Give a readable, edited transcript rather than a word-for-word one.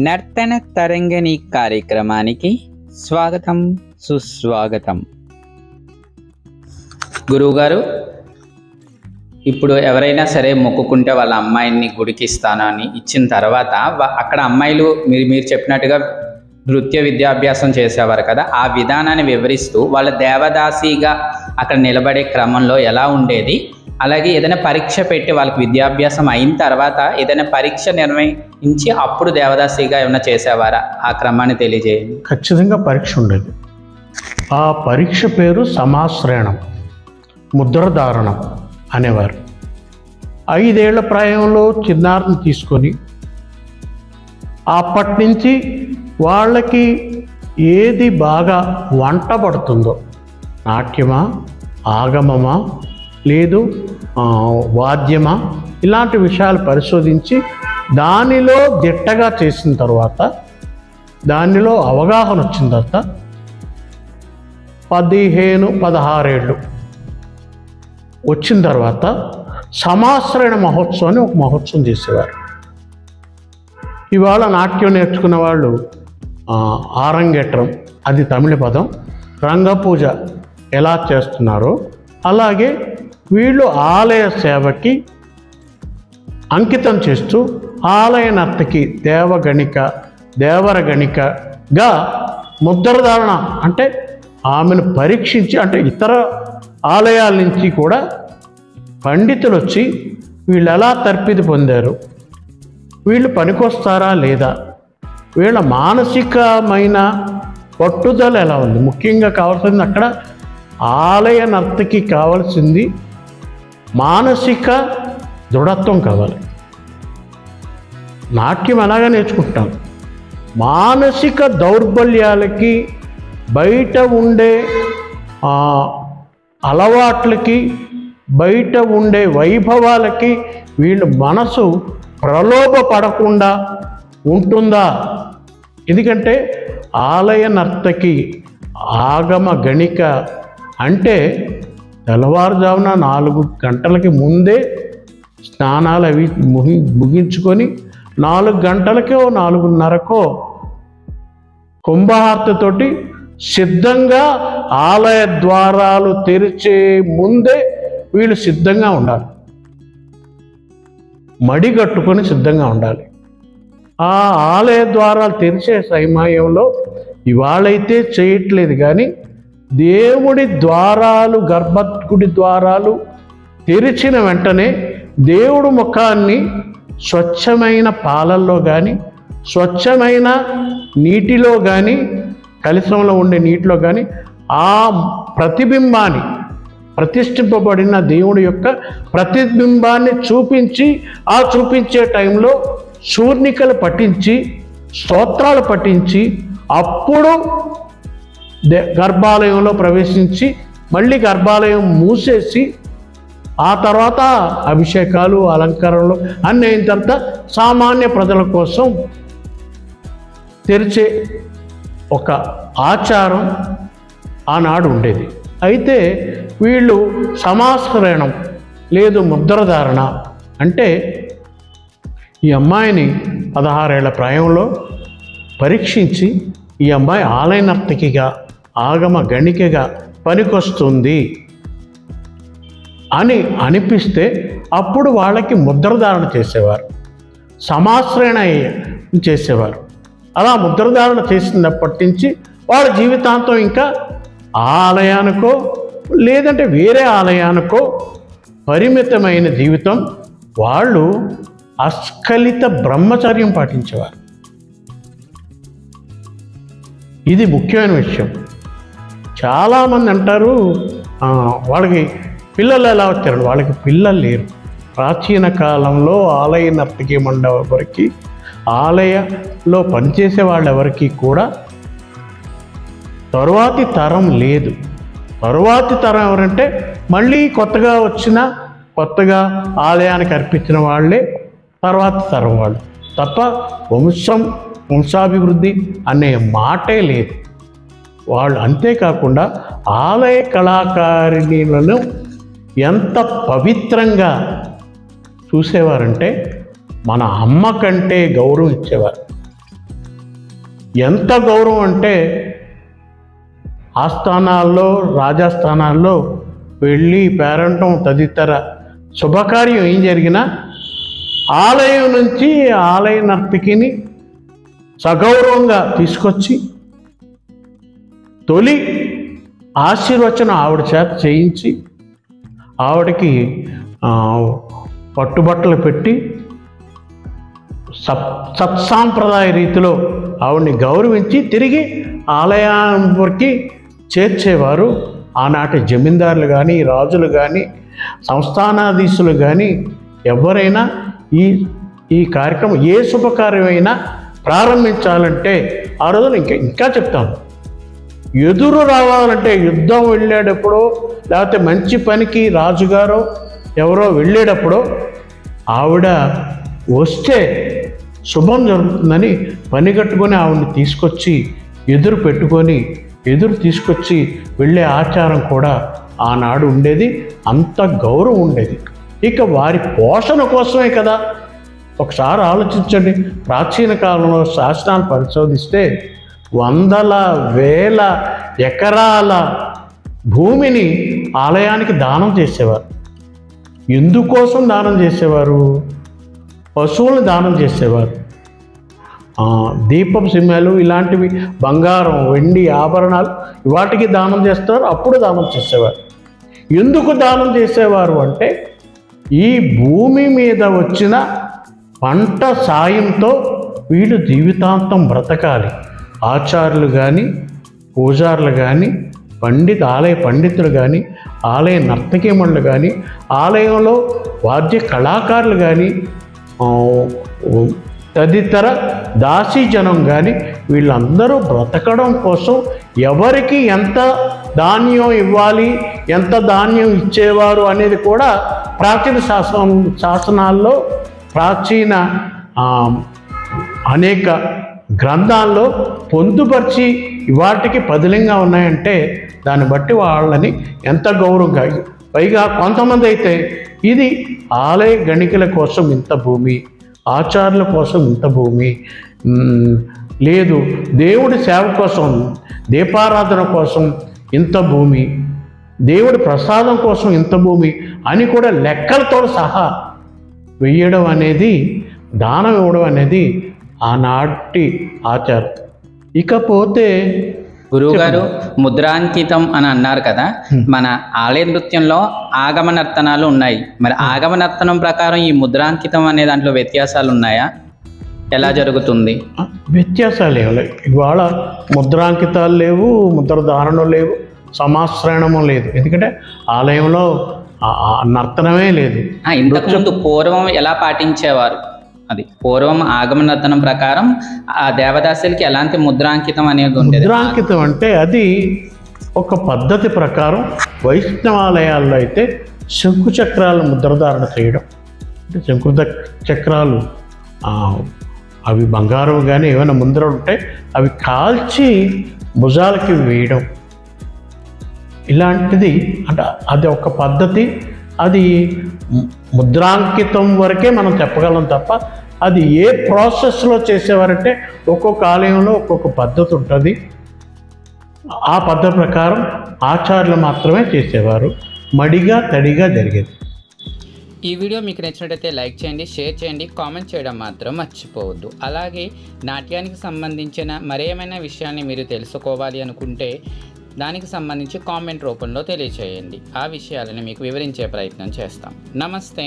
నర్తన తరంగిణి కార్యక్రమానికి స్వాగతం సుస్వాగతం. గురువుగారు, ఇప్పుడు ఎవరైనా సరే మొక్కుకుంటే వాళ్ళ అమ్మాయిని గుడికి ఇస్తాను అని ఇచ్చిన తర్వాత అక్కడ అమ్మాయిలు మీరు చెప్పినట్టుగా నృత్య విద్యాభ్యాసం చేసేవారు కదా, ఆ విధానాన్ని వివరిస్తూ వాళ్ళ దేవదాసిగా అక్కడ నిలబడే క్రమంలో ఎలా ఉండేది, అలాగే ఏదైనా పరీక్ష పెట్టి వాళ్ళకి విద్యాభ్యాసం అయిన తర్వాత ఏదైనా పరీక్ష నిర్వహించి అప్పుడు దేవదాసిగా ఏమైనా చేసేవారా, ఆ క్రమాన్ని తెలియజేయండి. ఖచ్చితంగా పరీక్ష ఉండేది. ఆ పరీక్ష పేరు సమాశ్రయణం, ముద్రధారణం అనేవారు. 5 ఏళ్ల ప్రాయంలో చిన్నారిని తీసుకొని అప్పటి నుంచి వాళ్ళకి ఏది బాగా వంట పడుతుందో, నాట్యమా, ఆగమమా, లేదు వాద్యమా, ఇలాంటి విషయాలు పరిశోధించి దానిలో దిట్టగా చేసిన తర్వాత, దానిలో అవగాహన వచ్చిన తర్వాత 15-16 ఏళ్ళు వచ్చిన తర్వాత సమాశ్రయణ మహోత్సవం అని ఒక మహోత్సవం చేసేవారు. ఇవాళ నాట్యం నేర్చుకున్న వాళ్ళు ఆరంగేట్రం, అది తమిళ పదం, రంగపూజ ఎలా చేస్తున్నారో అలాగే వీళ్ళు ఆలయ సేవకి అంకితం చేస్తూ ఆలయ నర్తకి దేవరగణికగా ముద్రధారణ అంటే ఆమెను పరీక్షించి, అంటే ఇతర ఆలయాల నుంచి కూడా పండితులు వచ్చి వీళ్ళు ఎలా తర్పిది పొందారు, వీళ్ళు పనికొస్తారా లేదా, వీళ్ళ మానసికమైన పట్టుదల ఎలా ఉంది, ముఖ్యంగా కావాల్సింది అక్కడ ఆలయ నర్తకి కావాల్సింది మానసిక దృఢత్వం కావాలి. నాట్యం ఎలాగా నేర్చుకుంటాం, మానసిక దౌర్బల్యాలకి, బయట ఉండే అలవాట్లకి, బయట ఉండే వైభవాలకి వీళ్ళు మనసు ప్రలోభపడకుండా ఉంటుందా. ఎందుకంటే ఆలయ నర్తకి ఆగమ గణిక అంటే తెల్లవారుజామున 4 గంటలకి ముందే స్నానాలు అవి ముగించుకొని 4 గంటలకో 4:30కో కుంభహారతితోటి సిద్ధంగా ఆలయ ద్వారాలు తెరిచే ముందే వీళ్ళు సిద్ధంగా ఉండాలి, మడి కట్టుకొని సిద్ధంగా ఉండాలి. ఆ ఆలయ ద్వారాలు తెరిచే సమయంలో ఇవాళైతే చేయట్లేదు కానీ, దేవుడి ద్వారాలు, గర్భగుడి ద్వారాలు తెరిచిన వెంటనే దేవుడు ముఖాన్ని స్వచ్ఛమైన పాలల్లో కానీ, స్వచ్ఛమైన నీటిలో కానీ, కలశంలో ఉండే నీటిలో కానీ ఆ ప్రతిబింబాన్ని, ప్రతిష్ఠింపబడిన దేవుడి యొక్క ప్రతిబింబాన్ని చూపించి, ఆ చూపించే టైంలో శూర్ణికలు పఠించి, స్తోత్రాలు పఠించి, అప్పుడు గర్భాలయంలో ప్రవేశించి మళ్ళీ గర్భాలయం మూసేసి ఆ తర్వాత అభిషేకాలు, అలంకరణలు అన్నీ అయిన తర్వాత సామాన్య ప్రజల కోసం తెరిచే ఒక ఆచారం ఆనాడు ఉండేది. అయితే వీళ్ళు సమాశ్రయణం లేదు ముద్రధారణ అంటే ఈ అమ్మాయిని 16 ఏళ్ల ప్రాయంలో పరీక్షించి ఈ అమ్మాయి ఆలయ నర్తకిగా, ఆగమ గణికగా పనికొస్తుంది అని అనిపిస్తే అప్పుడు వాళ్ళకి ముద్రధారణ చేసేవారు, సమాశ్రయణ చేసేవారు. అలా ముద్రధారణ చేసినప్పటి నుంచి వాళ్ళ జీవితాంతం ఇంకా ఆలయానికో లేదంటే వేరే ఆలయానికో పరిమితమైన జీవితం. వాళ్ళు అస్ఖలిత బ్రహ్మచర్యం పాటించేవారు. ఇది ముఖ్యమైన విషయం. చాలామంది అంటారు వాళ్ళకి పిల్లలు ఎలా వచ్చారు, వాళ్ళకి పిల్లలు లేరు. ప్రాచీన కాలంలో ఆలయ నర్తకి మండవరికి, ఆలయంలో పనిచేసే వాళ్ళెవరికి కూడా తరువాతి తరం లేదు. తరువాతి తరం ఎవరంటే మళ్ళీ కొత్తగా ఆలయానికి అర్పించిన వాళ్ళే తర్వాతి తరం వాళ్ళు తప్ప వంశాభివృద్ధి అనే మాటే లేదు వాళ్ళు. అంతేకాకుండా ఆలయ కళాకారిణులను ఎంత పవిత్రంగా చూసేవారంటే మన అమ్మ కంటే గౌరవం ఇచ్చేవారు. ఎంత గౌరవం అంటే ఆస్థానాల్లో రాజాస్థానాల్లో వెళ్ళి పేరంటం తదితర శుభకార్యం ఏం జరిగినా ఆలయం నుంచి ఆలయ నర్తకిని సగౌరవంగా తీసుకొచ్చి తొలి ఆశీర్వచనం ఆవిడ చేత చేయించి ఆవిడకి పట్టుబట్టలు పెట్టి సత్సాంప్రదాయ రీతిలో ఆవిడ్ని గౌరవించి తిరిగి ఆలయానికి చేర్చేవారు ఆనాటి జమీందారులు కానీ రాజులు కానీ సంస్థానాధీశులు కానీ ఎవరైనా ఈ కార్యక్రమం ఏ శుభకార్యమైనా ప్రారంభించాలంటే ఆ రోజున ఇంకా చెప్తాను, ఎదురు రావాలంటే యుద్ధం వెళ్ళేటప్పుడు లేకపోతే మంచి పనికి రాజుగారో ఎవరో వెళ్ళేటప్పుడు ఆవిడ వస్తే శుభం జరుగుతుందని పని కట్టుకొని ఆవిడని తీసుకొచ్చి ఎదురు తీసుకొచ్చి వెళ్ళే ఆచారం కూడా ఆనాడు ఉండేది. అంత గౌరవం ఉండేది. ఇక వారి పోషణ కోసమే కదా. ఒకసారి ఆలోచించండి, ప్రాచీన కాలంలో శాసనాలు పరిశోధిస్తే వందల వేల ఎకరాల భూమిని ఆలయానికి దానం చేసేవారు. ఎందుకోసం దానం చేసేవారు? పశువులను దానం చేసేవారు. దీపం సింహాలు ఇలాంటివి బంగారం వెండి ఆభరణాలు వాటికి దానం చేస్తారు, అప్పుడు దానం చేసేవారు. ఎందుకు దానం చేసేవారు అంటే ఈ భూమి మీద వచ్చిన పంట సాయంతో వీళ్ళు జీవితాంతం బ్రతకాలి. ఆచార్యులు కానీ పూజారులు కానీ ఆలయ పండితులు కానీ ఆలయ నర్తకీమణులు కానీ ఆలయంలో వాద్య కళాకారులు కానీ తదితర దాసీజనం కానీ వీళ్ళందరూ బ్రతకడం కోసం ఎవరికి ఎంత ధాన్యం ఇవ్వాలి, ఎంత ధాన్యం ఇచ్చేవారు అనేది కూడా ప్రాచీన శాసనాల్లో ప్రాచీన అనేక గ్రంథాల్లో పొందుపరిచి వాటికి పదిలంగా ఉన్నాయంటే దాన్ని బట్టి వాళ్ళని ఎంత గౌరవంగా, పైగా కొంతమంది అయితే ఇది ఆలయ గణికల కోసం ఇంత భూమి, ఆచార్యుల కోసం ఇంత భూమి లేదు, దేవుడి సేవ కోసం దీపారాధన కోసం ఇంత భూమి, దేవుడి ప్రసాదం కోసం ఇంత భూమి అని కూడా లెక్కలతో సహా వెయ్యడం అనేది, దానం ఇవ్వడం అనేది ఆనాటి ఆచారం. ఇకపోతే గురువుగారు ముద్రాంకితం అని అన్నారు కదా, మన ఆలయ నృత్యంలో ఆగమ నర్తనాలు ఉన్నాయి. మరి ఆగమ నర్తనం ప్రకారం ఈ ముద్రాంకితం అనే దాంట్లో వ్యత్యాసాలు ఉన్నాయా? ఎలా జరుగుతుంది? వ్యత్యాసాలు ఏమి లేవు. ఇవాళ ముద్రాంకితాలు లేవు, ముద్రధారణం లేవు, సమాశ్రయణము లేదు. ఎందుకంటే ఆలయంలో నర్తనమే లేదు. ఇంతకుముందు పూర్వం ఎలా పాటించేవారు? అది పూర్వం ఆగమ నర్తనం ప్రకారం ఆ దేవదాసులకి ఎలాంటి ముద్రాంకితం అనేది ఉండేది? ముద్రాంకితం అంటే అది ఒక పద్ధతి ప్రకారం వైష్ణవాలయాల్లో అయితే శంకు చక్రాల ముద్రధారణ చేయడం, అంటే శంకు చక్రాలు అవి బంగారం కానీ ఏమైనా ముద్రలు ఉంటే అవి కాల్చి భుజాలకి వేయడం, ఇలాంటిది. అంటే అది ఒక పద్ధతి. అది ముద్రాంకితం వరకే మనం చెప్పగలం తప్ప అది ఏ ప్రాసెస్లో చేసేవారంటే ఒక్కొక్క ఆలయంలో ఒక్కొక్క పద్ధతి ఉంటుంది. ఆ పద్ధతి ప్రకారం ఆచార్యులు మాత్రమే చేసేవారు. మడిగా తడిగా జరిగేది. ఈ వీడియో మీకు నచ్చినట్టయితే లైక్ చేయండి, షేర్ చేయండి, కామెంట్ చేయడం మాత్రం మర్చిపోవద్దు. అలాగే నాట్యానికి సంబంధించిన మరేమైనా విషయాన్ని మీరు తెలుసుకోవాలి అనుకుంటే దానికి సంబంధించి కామెంట్ రూపంలో తెలియచేయండి. ఆ విషయాలను మీకు వివరించే ప్రయత్నం చేస్తాం. నమస్తే.